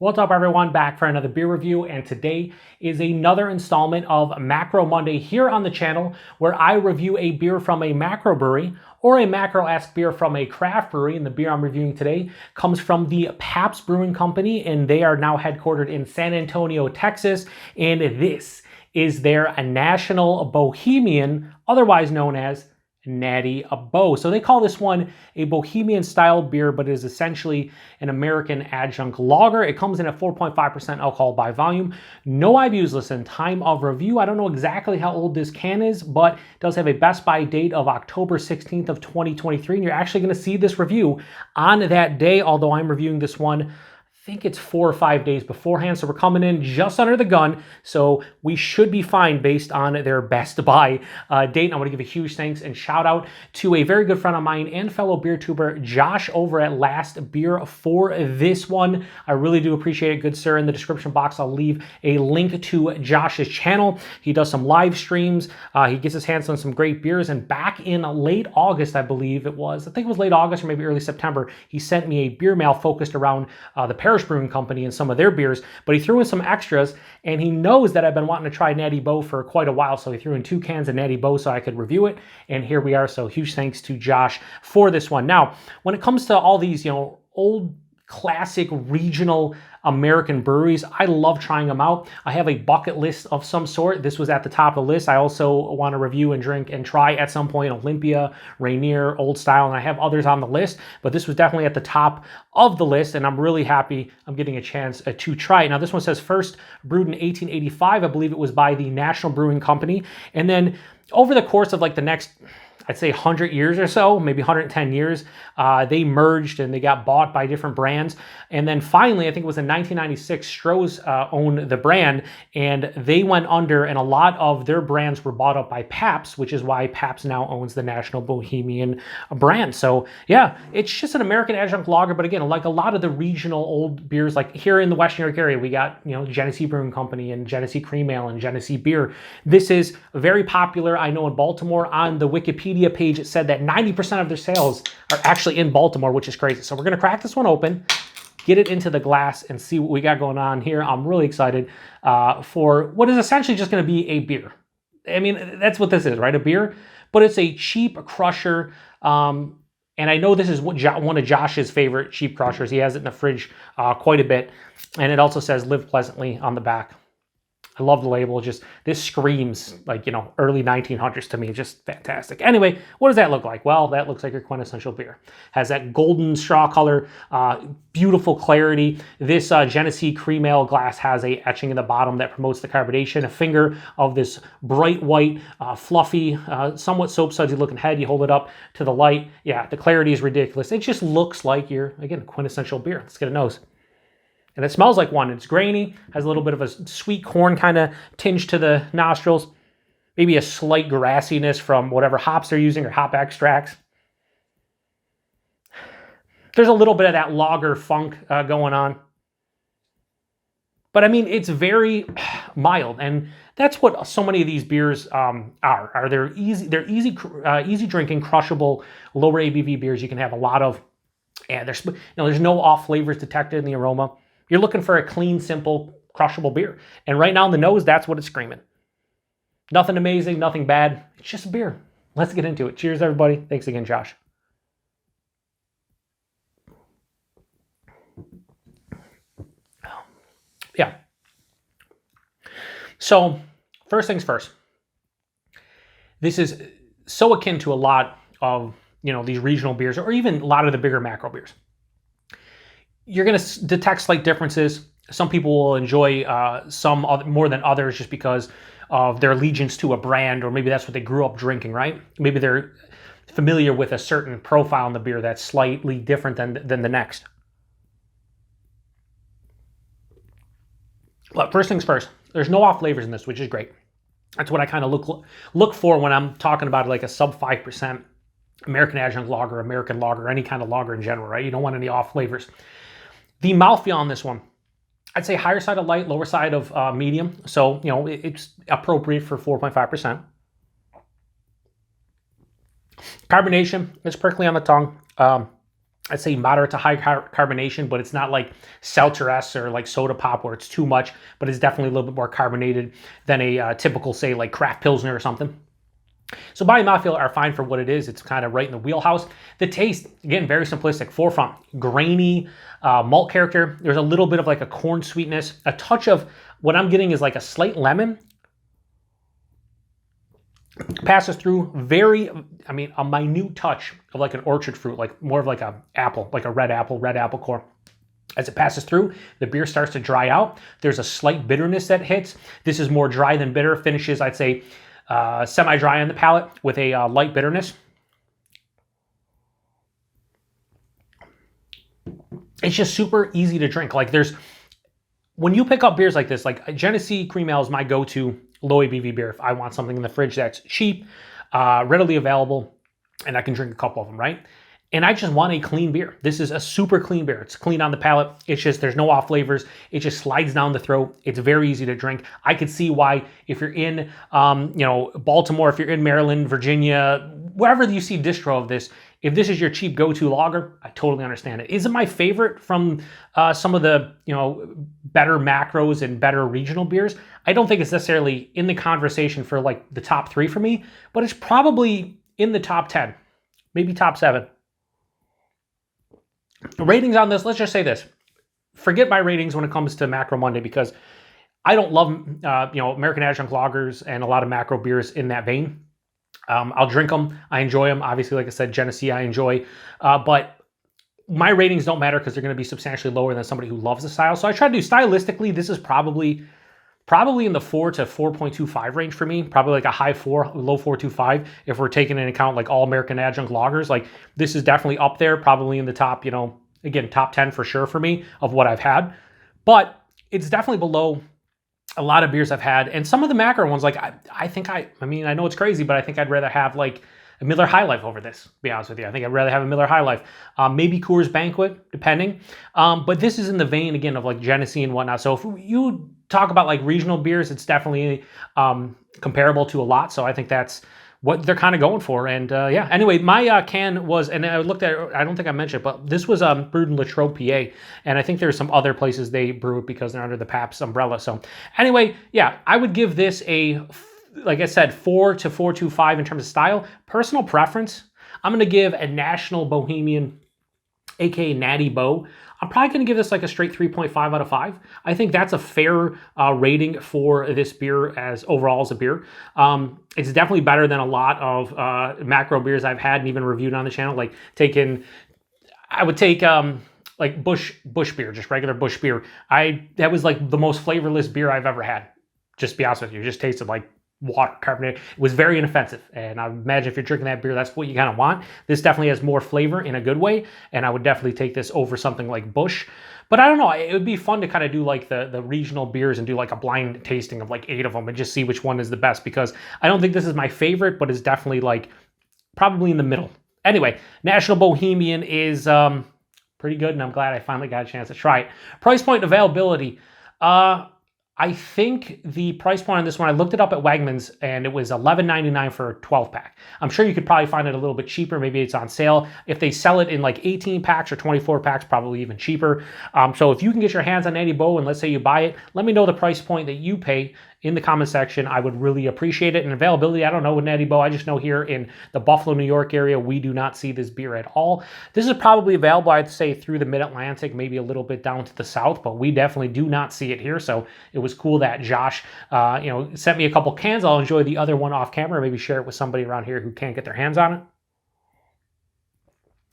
What's up, everyone? Back for another beer review, and today is another installment of Macro Monday here on the channel, where I review a beer from a macro brewery or a macro-esque beer from a craft brewery. And the beer I'm reviewing today comes from the Pabst Brewing Company, and they are now headquartered in San Antonio, Texas. And this is their National Bohemian, otherwise known as Natty Boh. So they call this one a Bohemian-style beer, but it is essentially an American Adjunct Lager. It comes in at 4.5% alcohol by volume. No IBUs listed. Time of review, I don't know exactly how old this can is, but it does have a best by date of October 16th of 2023. And you're actually going to see this review on that day, although I'm reviewing this one, I think it's 4 or 5 days beforehand, so we're coming in just under the gun, so we should be fine based on their best by date. And I want to give a huge thanks and shout out to a very good friend of mine and fellow BeerTuber, Josh, over at Last Beer for this one. I really do appreciate it, good sir. In the description box, I'll leave a link to Josh's channel. He does some live streams. He gets his hands on some great beers, and back in late August, I believe it was, I think it was late August or maybe early September, he sent me a beer mail focused around the Pabst Brewing Company and some of their beers, but he threw in some extras, and he knows that I've been wanting to try Natty Boh for quite a while, so he threw in 2 cans of Natty Boh so I could review it, and here we are. So huge thanks to Josh for this one. Now, when it comes to all these, old classic regional American breweries, I love trying them out. I have a bucket list of some sort. This was at the top of the list. I also want to review and drink and try at some point Olympia, Rainier, Old Style, and I have others on the list, but this was definitely at the top of the list, and I'm really happy I'm getting a chance to try it. Now, this one says first brewed in 1885. I believe it was by the National Brewing Company, and then over the course of like the next, I'd say 100 years or so, maybe 110 years, they merged and they got bought by different brands. And then finally, I think it was in 1996, Stroh's owned the brand, and they went under, and a lot of their brands were bought up by Pabst, which is why Pabst now owns the National Bohemian brand. So yeah, it's just an American Adjunct Lager, but again, like a lot of the regional old beers, like here in the Western New York area, we got, Genesee Brewing Company and Genesee Cream Ale and Genesee Beer. This is very popular. I know in Baltimore, on the Wikipedia page, it said that 90% of their sales are actually in Baltimore, which is crazy. So we're going to crack this one open, get it into the glass, and see what we got going on here. I'm really excited for what is essentially just going to be a beer. I mean, that's what this is, right? A beer, but it's a cheap crusher. And I know this is one of Josh's favorite cheap crushers. He has it in the fridge quite a bit. And it also says live pleasantly on the back. I love the label. Just, this screams like, early 1900s to me. Just fantastic. Anyway, what does that look like? Well, that looks like your quintessential beer. Has that golden straw color, beautiful clarity. This Genesee Cream Ale glass has a etching in the bottom that promotes the carbonation. A finger of this bright white, fluffy, somewhat soap sudsy looking head. You hold it up to the light. Yeah, the clarity is ridiculous. It just looks like your, again, quintessential beer. Let's get a nose. And it smells like one. It's grainy, has a little bit of a sweet corn kind of tinge to the nostrils. Maybe a slight grassiness from whatever hops they're using or hop extracts. There's a little bit of that lager funk going on. But I mean, it's very mild, and that's what so many of these beers are. They're easy drinking, crushable, lower ABV beers you can have a lot of. And there's no off flavors detected in the aroma. You're looking for a clean, simple, crushable beer. And right now in the nose, that's what it's screaming. Nothing amazing, nothing bad. It's just a beer. Let's get into it. Cheers, everybody. Thanks again, Josh. Yeah. So, first things first. This is so akin to a lot of, these regional beers, or even a lot of the bigger macro beers. You're going to detect slight differences. Some people will enjoy some more than others just because of their allegiance to a brand, or maybe that's what they grew up drinking, right? Maybe they're familiar with a certain profile in the beer that's slightly different than the next. But first things first, there's no off flavors in this, which is great. That's what I kind of look for when I'm talking about like a sub 5% American Adjunct Lager, American Lager, any kind of lager in general, right? You don't want any off flavors. The mouthfeel on this one, I'd say higher side of light, lower side of medium. So, it's appropriate for 4.5%. Carbonation is prickly on the tongue. I'd say moderate to high carbonation, but it's not like seltzer-esque or like soda pop where it's too much, but it's definitely a little bit more carbonated than a typical, say, like craft Pilsner or something. So body and mouthfeel are fine for what it is. It's kind of right in the wheelhouse. The taste, again, very simplistic. Forefront, grainy malt character. There's a little bit of like a corn sweetness. A touch of what I'm getting is like a slight lemon. Passes through very, I mean, a minute touch of like an orchard fruit, like more of like a apple, like a red apple core. As it passes through, the beer starts to dry out. There's a slight bitterness that hits. This is more dry than bitter. Finishes, I'd say, semi-dry on the palate with a light bitterness. It's just super easy to drink. Like when you pick up beers like this, like Genesee Cream Ale is my go-to low ABV beer if I want something in the fridge that's cheap, readily available, and I can drink a couple of them, right? And I just want a clean beer. This is a super clean beer. It's clean on the palate. It's just, there's no off flavors. It just slides down the throat. It's very easy to drink. I could see why if you're in, Baltimore, if you're in Maryland, Virginia, wherever you see distro of this, if this is your cheap go-to lager, I totally understand it. Is it my favorite from some of the, better macros and better regional beers? I don't think it's necessarily in the conversation for like the top 3 for me, but it's probably in the top 10, maybe top 7. Ratings on this, let's just say this. Forget my ratings when it comes to Macro Monday because I don't love, American Adjunct Lagers and a lot of macro beers in that vein. I'll drink them. I enjoy them. Obviously, like I said, Genesee I enjoy. But my ratings don't matter because they're going to be substantially lower than somebody who loves the style. So I try to do stylistically, this is probably in the 4 to 4.25 range for me. Probably like a high 4, low 4.25 if we're taking into account like all American Adjunct Lagers. Like this is definitely up there, probably in the top, again, top 10 for sure for me of what I've had. But it's definitely below a lot of beers I've had. And some of the macro ones, like I mean, I know it's crazy, but I think I'd rather have like a Miller High Life over this, to be honest with you. I think I'd rather have a Miller High Life. Maybe Coors Banquet, depending. But this is in the vein, again, of like Genesee and whatnot. So if you talk about like regional beers, it's definitely comparable to a lot. So I think that's what they're kind of going for. And yeah, anyway, my can was, and I looked at it, I don't think I mentioned it, but this was brewed in Latrobe, PA. And I think there's some other places they brew it because they're under the Pabst umbrella. So anyway, yeah, I would give this a, like I said, 4 to 4.25 in terms of style. Personal preference, I'm going to give a National Bohemian, aka Natty Boh. I'm probably going to give this like a straight 3.5 out of 5. I think that's a fair rating for this beer as overall as a beer. It's definitely better than a lot of macro beers I've had and even reviewed on the channel. Like I would take like Bush beer, just regular Bush beer. That was like the most flavorless beer I've ever had. Just to be honest with you, it just tasted like water, carbonated. It was very inoffensive. And I imagine if you're drinking that beer, that's what you kind of want. This definitely has more flavor in a good way. And I would definitely take this over something like Bush. But I don't know, it would be fun to kind of do like the regional beers and do like a blind tasting of like 8 of them and just see which one is the best, because I don't think this is my favorite, but it's definitely like probably in the middle. Anyway, National Bohemian is pretty good, and I'm glad I finally got a chance to try it. Price point availability. I think the price point on this one, I looked it up at Wegmans, and it was $11.99 for a 12-pack. I'm sure you could probably find it a little bit cheaper. Maybe it's on sale. If they sell it in like 18 packs or 24 packs, probably even cheaper. So if you can get your hands on Natty Boh, and let's say you buy it, let me know the price point that you pay in the comment section. I would really appreciate it. And availability, I don't know with Natty Boh. I just know here in the Buffalo, New York area, we do not see this beer at all. This is probably available, I'd say, through the Mid-Atlantic, maybe a little bit down to the south, but we definitely do not see it here. So it was cool that Josh, sent me a couple cans. I'll enjoy the other one off camera, maybe share it with somebody around here who can't get their hands on it.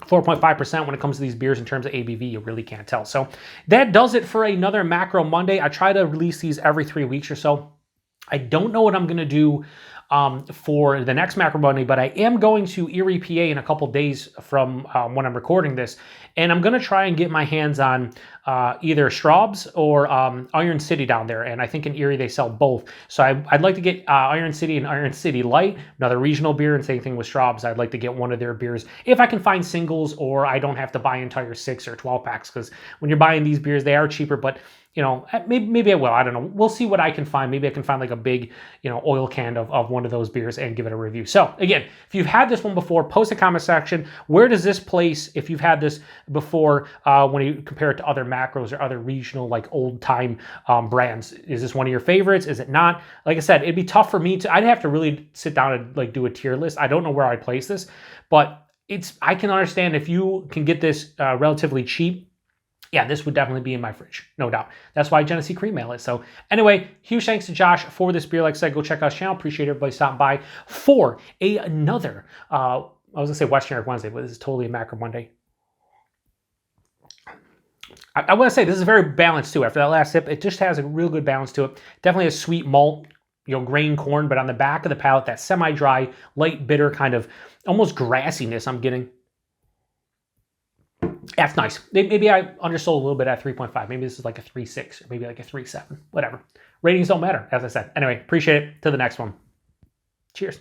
4.5% when it comes to these beers in terms of ABV, you really can't tell. So that does it for another Macro Monday. I try to release these every 3 weeks or so. I don't know what I'm going to do for the next Macro Monday, but I am going to Erie, PA in a couple days from when I'm recording this, and I'm going to try and get my hands on either Straub's or Iron City down there, and I think in Erie they sell both. So I'd like to get Iron City and Iron City Light, another regional beer, and same thing with Straub's. I'd like to get one of their beers if I can find singles, or I don't have to buy entire 6 or 12 packs, because when you're buying these beers, they are cheaper, but maybe I will. I don't know. We'll see what I can find. Maybe I can find like a big, oil can of one of those beers and give it a review. So again, if you've had this one before, post in the comment section. Where does this place, if you've had this before, when you compare it to other macros or other regional, like old time brands? Is this one of your favorites? Is it not? Like I said, it'd be tough for me to, I'd have to really sit down and like do a tier list. I don't know where I'd place this, but I can understand if you can get this relatively cheap. Yeah, this would definitely be in my fridge, no doubt. That's why Genesee Cream Ale is. So anyway, huge thanks to Josh for this beer. Like I said, go check out his channel. Appreciate everybody stopping by for another, I was gonna say Western Eric Wednesday, but this is totally a Macro Monday. I want to say this is very balanced too. After that last sip, it just has a real good balance to it. Definitely a sweet malt, grain corn, but on the back of the palate, that semi-dry, light bitter kind of almost grassiness I'm getting. That's nice. Maybe I undersold a little bit at 3.5. Maybe this is like a 3.6 or maybe like a 3.7. Whatever. Ratings don't matter, as I said. Anyway, appreciate it. To the next one. Cheers.